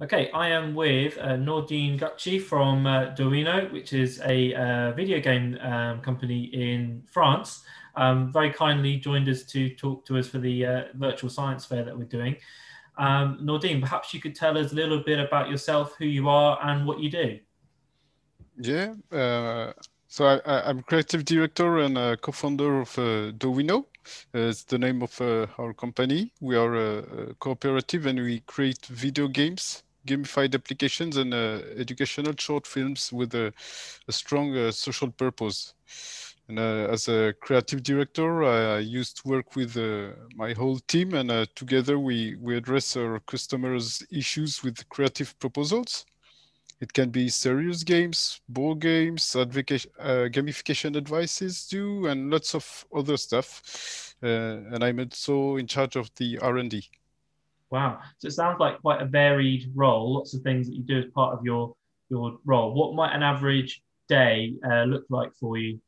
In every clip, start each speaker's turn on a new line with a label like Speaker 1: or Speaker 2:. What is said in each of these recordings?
Speaker 1: Okay, I am with Nordine Ghachi from DOWiNO, which is a video game company in France. Very kindly joined us to talk to us for the virtual science fair that we're doing. Nordine, perhaps you could tell us a little bit about yourself, who you are, and what you do.
Speaker 2: Yeah, I'm creative director and co-founder of DOWiNO. It's the name of our company. We are a cooperative and we create video games, gamified applications, and educational short films with a strong social purpose. And as a creative director, I used to work with my whole team, and together we address our customers' issues with creative proposals. It can be serious games, board games, gamification advices too, and lots of other stuff. And I'm also in charge of the R&D.
Speaker 1: Wow. So it sounds like quite a varied role, lots of things that you do as part of your role. What might an average day look like for you?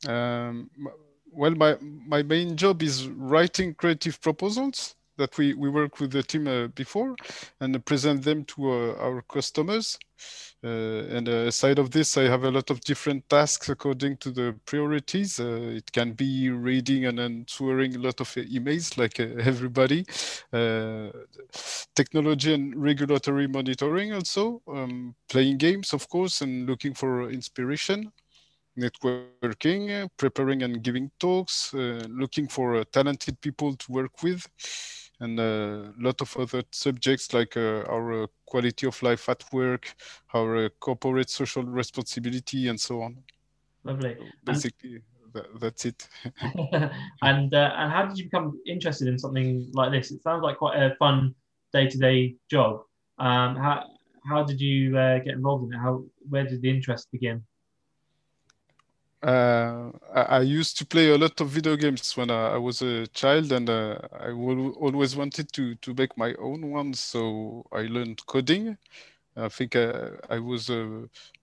Speaker 2: Um, m- well, my main job is writing creative proposals that we work with the team before and present them to our customers. And aside of this, I have a lot of different tasks according to the priorities. It can be reading and answering a lot of emails, like everybody. Uh, Technology and regulatory monitoring, also playing games, of course, and looking for inspiration. Networking, preparing and giving talks, looking for talented people to work with, and a lot of other subjects like our quality of life at work, our corporate social responsibility, and so on.
Speaker 1: Lovely.
Speaker 2: So
Speaker 1: And
Speaker 2: basically, that's it.
Speaker 1: and how did you become interested in something like this? It sounds like quite a fun day-to-day job. How did you get involved in it? Where did the interest begin?
Speaker 2: I used to play a lot of video games when I was a child, and always wanted to make my own ones. So I learned coding. I think I was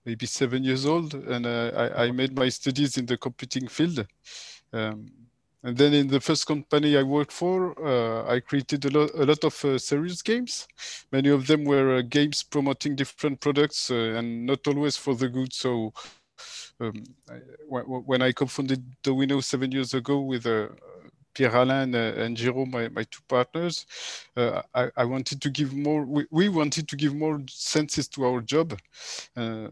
Speaker 2: maybe 7 years old, and I made my studies in the computing field. Um, and then in the first company I worked for, I created a lot of serious games. Many of them were games promoting different products and not always for the good. So when I co-founded DOWiNO 7 years ago with Pierre Alain and Jérôme, my two partners, I wanted to give more. We wanted to give more senses to our job. Uh,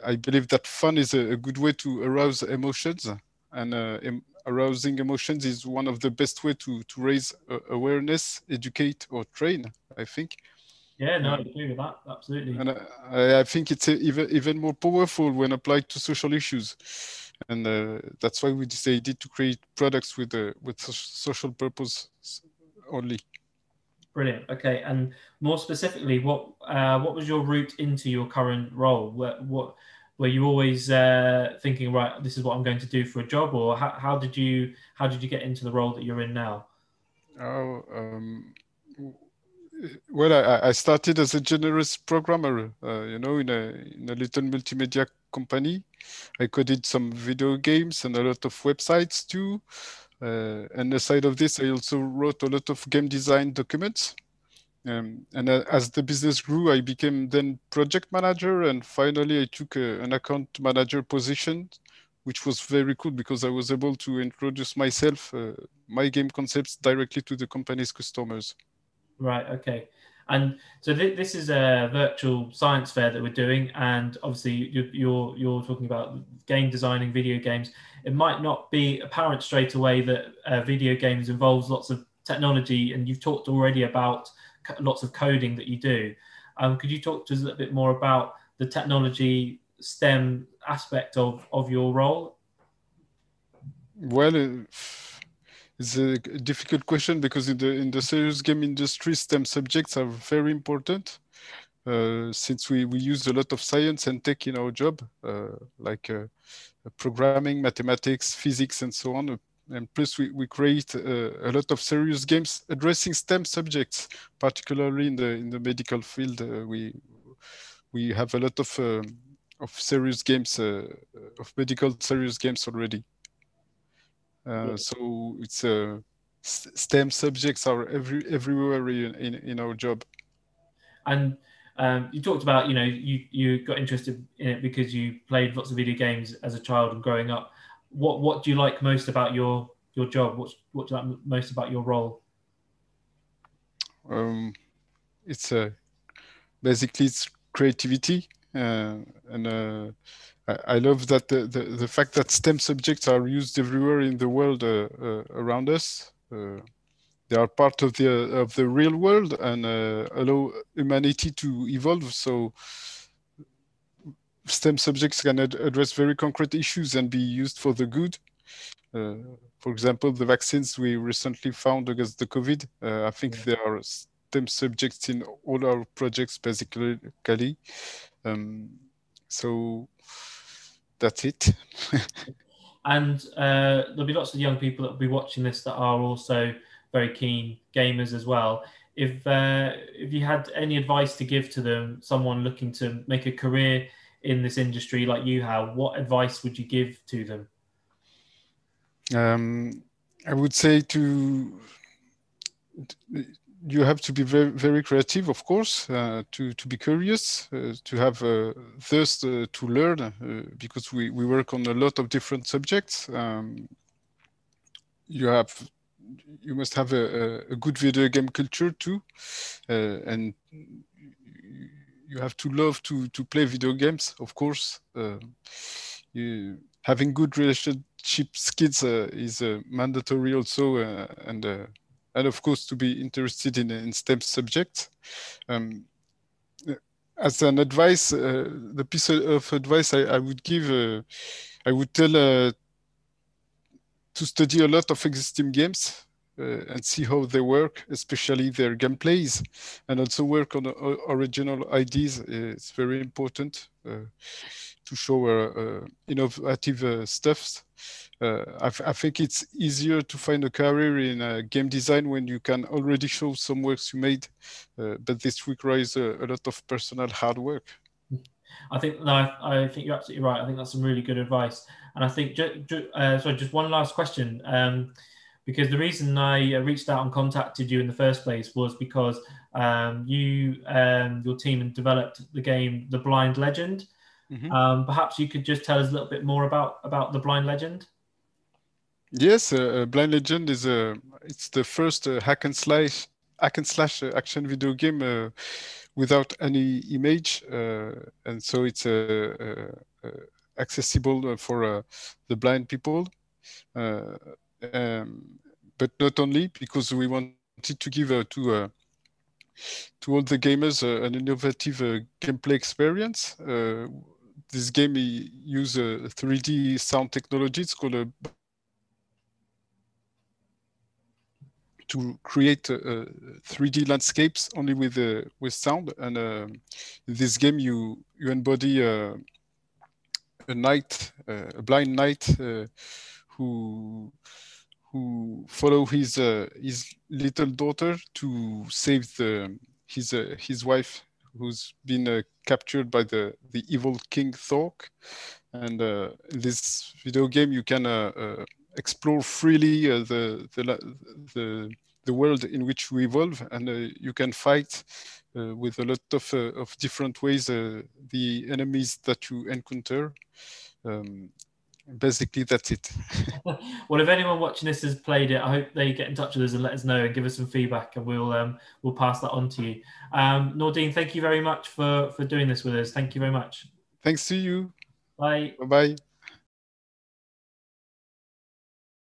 Speaker 2: I believe that fun is a good way to arouse emotions, and arousing emotions is one of the best way to raise awareness, educate, or train, I think.
Speaker 1: Yeah, no, I
Speaker 2: Um,
Speaker 1: agree with that. Absolutely.
Speaker 2: and I think it's even more powerful when applied to social issues, and that's why we decided to create products with social purpose only.
Speaker 1: Brilliant. Okay, and more specifically, what was your route into your current role? What were you always thinking, right, this is what I'm going to do for a job, or how did you get into the role that you're in now?
Speaker 2: Oh, well, I started as a generous programmer, in a little multimedia company. I coded some video games and a lot of websites too. And aside of this, I also wrote a lot of game design documents. And as the business grew, I became then project manager, and finally I took an account manager position, which was very cool because I was able to introduce myself, my game concepts directly to the company's customers.
Speaker 1: Right. Okay. And so this is a virtual science fair that we're doing, and obviously you're talking about game designing video games. It might not be apparent straight away that video games involves lots of technology, and you've talked already about lots of coding that you do. Could you talk to us a little bit more about the technology STEM aspect of your role?
Speaker 2: Well, it's a difficult question because in the serious game industry, STEM subjects are very important. Since we use a lot of science and tech in our job, like programming, mathematics, physics, and so on. And plus, we create a lot of serious games addressing STEM subjects, particularly in the medical field. We have a lot of serious games, of medical serious games already. So it's STEM subjects are everywhere in our job.
Speaker 1: And you talked about, you got interested in it because you played lots of video games as a child and growing up. What do you like most about your job? What do you like most about your role?
Speaker 2: It's basically it's creativity, and I love that the fact that STEM subjects are used everywhere in the world around us. They are part of the real world and allow humanity to evolve. So STEM subjects can address very concrete issues and be used for the good. Uh, for example, the vaccines we recently found against the COVID, I think
Speaker 1: Yeah.
Speaker 2: there are STEM subjects in all our projects, basically. Um, so that's it.
Speaker 1: And there'll be lots of young people that will be watching this that are also very keen gamers as well. If you had any advice to give to them, someone looking to make a career in this industry like you have, what advice would you give to them?
Speaker 2: I would say you have to be very, very creative, of course, to be curious, to have thirst to learn, because we work on a lot of different subjects. You have you must have a good video game culture too, and you have to love to play video games, of course. Having good relationship skills is mandatory also, and of course to be interested in STEM subjects. Um, as an advice, the piece of advice I would give, I would tell to study a lot of existing games and see how they work, especially their gameplays, and also work on original ideas. It's very important to show innovative stuffs. I think it's easier to find a career in game design when you can already show some works you made, but this requires a lot of personal hard work.
Speaker 1: I think no, I think you're absolutely right. I think that's some really good advice. And I think, sorry, just one last question. Because the reason I reached out and contacted you in the first place was because your team had developed the game The Blind Legend.
Speaker 2: Mm-hmm.
Speaker 1: Perhaps you could just tell us a little bit more about The Blind Legend.
Speaker 2: Yes, Blind Legend is it's the first hack and slash action video game without any image, and so it's accessible for the blind people. Uh, um, but not only because we wanted to give to all the gamers an innovative gameplay experience. This game uses 3D sound technology. It's called a to create 3D landscapes only with sound. And in this game, you embody a blind knight who follow his little daughter to save his wife, who's been captured by the evil King Thork. And in this video game, you can explore freely the world in which we evolve, and you can fight with a lot of different ways the enemies that you encounter. Um, Basically, that's it.
Speaker 1: Well, if anyone watching this has played it, I hope they get in touch with us and let us know and give us some feedback, and we'll pass that on to you. Nordine, thank you very much for doing this with us. Thank you very much.
Speaker 2: Thanks to you.
Speaker 1: Bye.
Speaker 2: Bye bye.